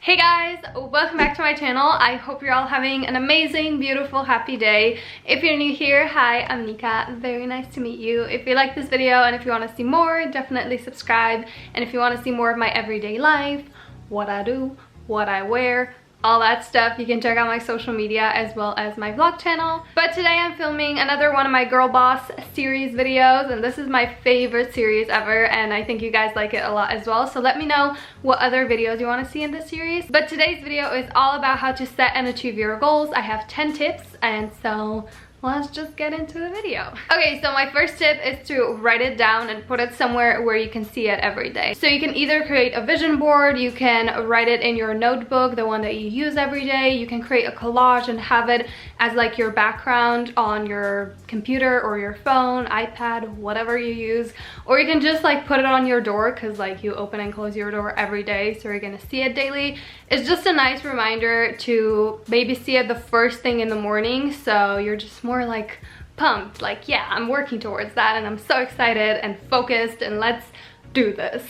Hey guys, welcome back to my channel. I hope you're all having an amazing, beautiful, happy day. If you're new here, hi, I'm Nika. Very nice to meet you. If you like this video and if you want to see more, definitely subscribe. And if you want to see more of my everyday life, what I do, what I wear, all that stuff, you can check out my social media as well as my vlog channel. But today I'm filming another one of my Girl Boss series videos, and this is my favorite series ever, and I think you guys like it a lot as well. So let me know what other videos you want to see in this series. But today's video is all about how to set and achieve your goals. I have 10 tips, and so let's just get into the video. Okay, so my first tip is to write it down and put it somewhere where you can see it every day. So you can either create a vision board, you can write it in your notebook, the one that you use every day, you can create a collage and have it as like your background on your computer or your phone, iPad, whatever you use, or you can just like put it on your door because like you open and close your door every day, so you're gonna see it daily. It's just a nice reminder to maybe see it the first thing in the morning, so you're just more like pumped, like yeah, I'm working towards that and I'm so excited and focused and let's do this.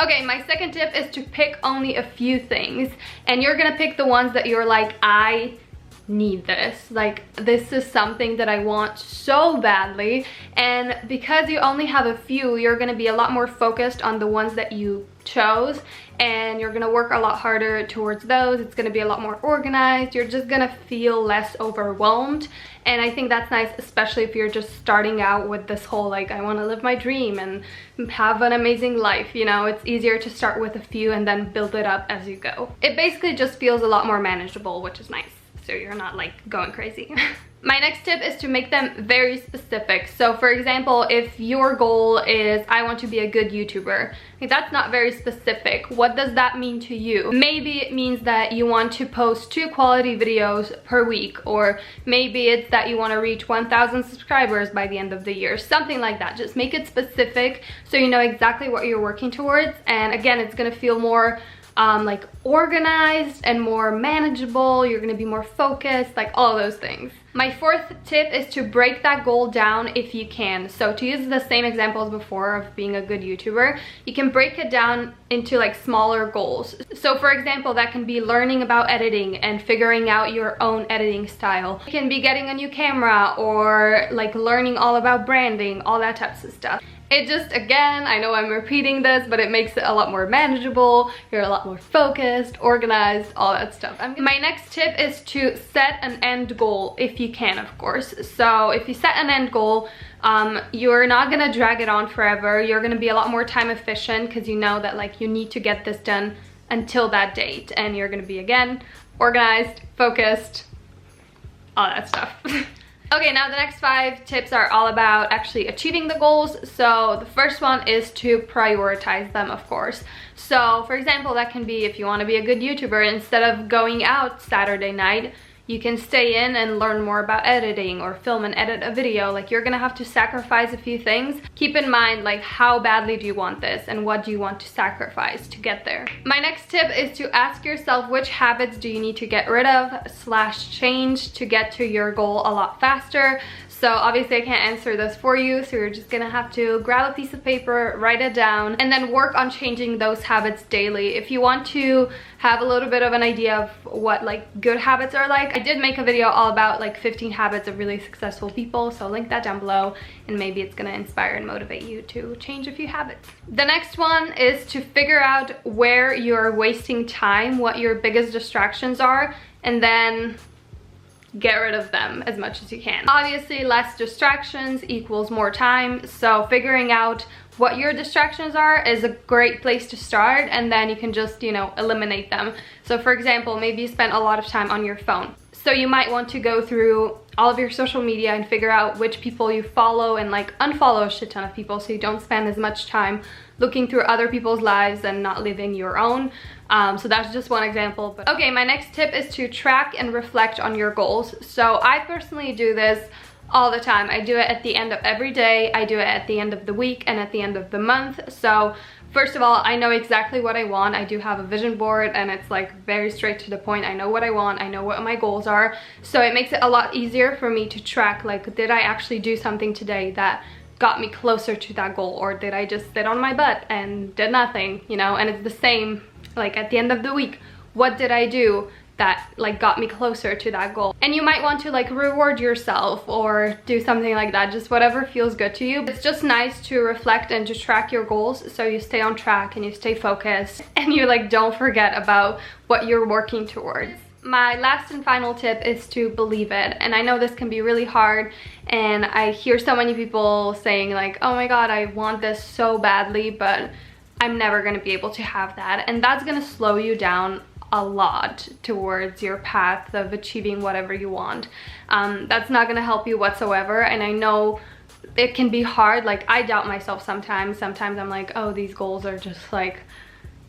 Okay, my second tip is to pick only a few things, and you're gonna pick the ones that you're like, I need this, like this is something that I want so badly. And because you only have a few, you're gonna be a lot more focused on the ones that you chose, and you're gonna work a lot harder towards those. It's gonna be a lot more organized. You're just gonna feel less overwhelmed, and I think that's nice, especially if you're just starting out with this whole like I want to live my dream and have an amazing life, you know. It's easier to start with a few and then build it up as you go. It basically just feels a lot more manageable, which is nice, so you're not like going crazy. My next tip is to make them very specific. So for example, if your goal is I want to be a good YouTuber, that's not very specific. What does that mean to you? Maybe it means that you want to post 2 quality videos per week, or maybe it's that you want to reach 1,000 subscribers by the end of the year, something like that. Just make it specific so you know exactly what you're working towards, and again, it's gonna feel more like organized and more manageable. You're gonna be more focused, like all those things. My fourth tip is to break that goal down if you can. So to use the same example as before of being a good YouTuber, you can break it down into like smaller goals. So for example, that can be learning about editing and figuring out your own editing style. It can be getting a new camera, or like learning all about branding, all that types of stuff. It just, again, I know I'm repeating this, but it makes it a lot more manageable. You're a lot more focused, organized, all that stuff. My next tip is to set an end goal if you can, of course. So if you set an end goal, you're not gonna drag it on forever. You're gonna be a lot more time efficient because you know that like you need to get this done until that date, and you're gonna be, again, organized, focused, all that stuff. Okay, now the next 5 tips are all about actually achieving the goals. So the first one is to prioritize them, of course. So for example, that can be if you want to be a good YouTuber, instead of going out Saturday night, you can stay in and learn more about editing or film and edit a video. Like you're gonna have to sacrifice a few things. Keep in mind like how badly do you want this and what do you want to sacrifice to get there. My next tip is to ask yourself which habits do you need to get rid of / change to get to your goal a lot faster. So obviously I can't answer this for you, so you're just gonna have to grab a piece of paper, write it down, and then work on changing those habits daily. If you want to have a little bit of an idea of what like good habits are like, I did make a video all about like 15 habits of really successful people, so I'll link that down below, and maybe it's gonna inspire and motivate you to change a few habits. The next one is to figure out where you're wasting time, what your biggest distractions are, and then get rid of them as much as you can. Obviously, less distractions equals more time, so figuring out what your distractions are is a great place to start, and then you can just, you know, eliminate them. So for example, maybe you spend a lot of time on your phone, so you might want to go through all of your social media and figure out which people you follow and like unfollow a shit ton of people, so you don't spend as much time looking through other people's lives and not living your own. So that's just one example. But okay, my next tip is to track and reflect on your goals. So I personally do this all the time. I do it at the end of every day, I do it at the end of the week, and at the end of the month. So first of all, I know exactly what I want. I do have a vision board, and it's like very straight to the point. I know what I want, I know what my goals are, so it makes it a lot easier for me to track, like, did I actually do something today that got me closer to that goal, or did I just sit on my butt and did nothing, you know? And it's the same like at the end of the week. what did I do that like got me closer to that goal. And you might want to like reward yourself or do something like that, just whatever feels good to you. It's just nice to reflect and to track your goals so you stay on track and you stay focused and you like don't forget about what you're working towards. My last and final tip is to believe it. And I know this can be really hard, and I hear so many people saying like, oh my god, I want this so badly, but I'm never going to be able to have that. And that's going to slow you down a lot towards your path of achieving whatever you want. That's not going to help you whatsoever. And I know it can be hard. Like, I doubt myself sometimes. Sometimes I'm like, oh, these goals are just like,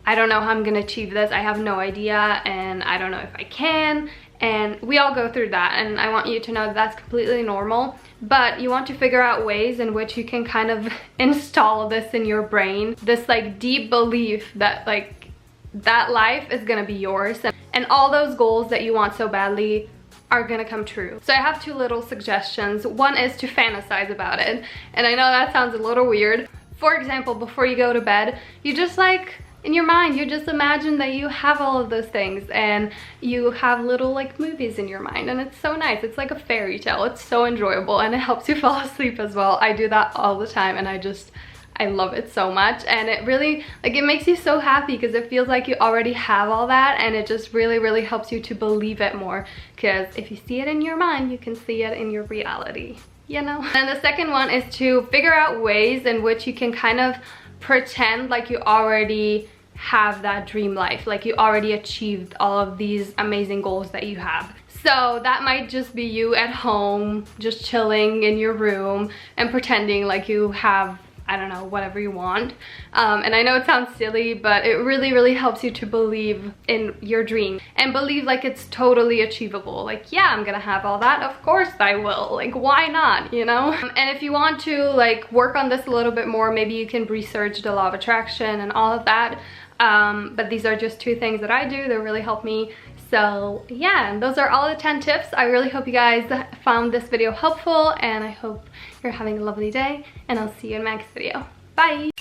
I don't know how I'm gonna achieve this. I have no idea, and I don't know if I can. And we all go through that, and I want you to know that that's completely normal. But you want to figure out ways in which you can kind of install this in your brain, this like deep belief that like that life is gonna be yours, and all those goals that you want so badly are gonna come true. So I have two little suggestions. One is to fantasize about it, and I know that sounds a little weird. For example, before you go to bed, you just like, in your mind, you just imagine that you have all of those things, and you have little like movies in your mind, and it's so nice. It's like a fairy tale. It's so enjoyable, and it helps you fall asleep as well. I do that all the time, and I love it so much. And it really, like, it makes you so happy because it feels like you already have all that, and it just really helps you to believe it more, because if you see it in your mind, you can see it in your reality, you know? And the second one is to figure out ways in which you can kind of pretend like you already have that dream life, like you already achieved all of these amazing goals that you have. So that might just be you at home, just chilling in your room and pretending like you have, I don't know, whatever you want. And I know it sounds silly, but it really helps you to believe in your dream and believe like it's totally achievable. Like, yeah, I'm gonna have all that. Of course I will. Like, why not, you know? And if you want to like work on this a little bit more, maybe you can research the law of attraction and all of that. But these are just two things that I do that really help me. So yeah, and those are all the 10 tips. I really hope you guys found this video helpful, and I hope you're having a lovely day, and I'll see you in my next video. Bye!